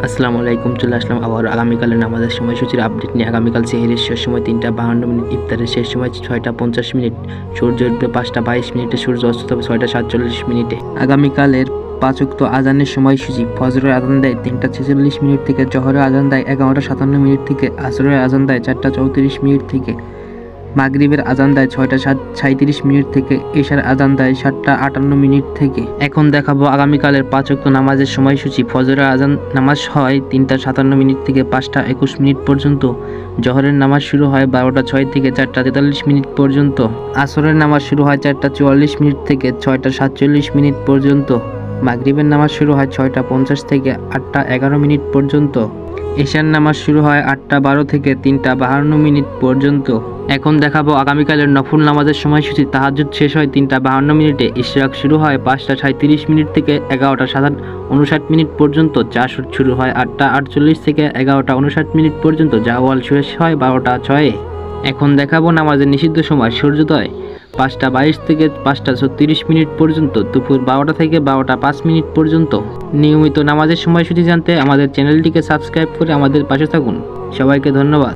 আসসালামু আলাইকুম। চলে আসলাম আবার আগামীকালের নামাজের সময়সূচির আপডেট নিয়ে। আগামীকাল সেহরির শেষ সময় 3:52, ইফতারের শেষ সময় 6:50। সূর্য উঠবে 5:22, সূর্য অস্ত হবে 6:47। আগামীকালের 5 ওয়াক্ত আজানের সময়সূচি: ফজরের আজান দেয় 3:46 থেকে, জোহরের আজান দেয় 11:57 থেকে, আসরের আজান দেয় 4:34 থেকে, মাগরিবের আজান দেয় 6:37 থেকে, এশার আজান দেয় 7:58 থেকে। এখন দেখাবো আগামীকালের 5 ওয়াক্ত নামাজের সময়সূচি: ফজরের আজান নামাজ হয় 3:57 থেকে 5:21 পর্যন্ত, জোহরের নামাজ শুরু হয় 12:06 থেকে 4:43 পর্যন্ত, আসরের নামাজ শুরু হয় 4:44 থেকে 6:47 পর্যন্ত, মাগরিবের নামাজ শুরু হয় 6:50 থেকে 8:11 পর্যন্ত, এশার নামাজ শুরু হয় 8:12 থেকে 3:52 পর্যন্ত। এখন দেখাবো আগামীকালের নফল নামাজের সময়সূচি: তাহাজ্জুদ শেষ হয় 3:52, ইশরাক শুরু হয় 5:37 থেকে 11:59 পর্যন্ত, চাশর শুরু হয় 8:48 থেকে 11:59 পর্যন্ত, জাওয়াল শেষ হয় 12:06। এখন দেখাবো নামাজের নিষিদ্ধ সময়: সূর্যোদয় 5:22 থেকে 5:36 পর্যন্ত, দুপুর 12টা থেকে 12:05 পর্যন্ত। নিয়মিত নামাজের সময়সূচি জানতে আমাদের চ্যানেলটিকে সাবস্ক্রাইব করে আমাদের পাশে থাকুন। সবাইকে ধন্যবাদ।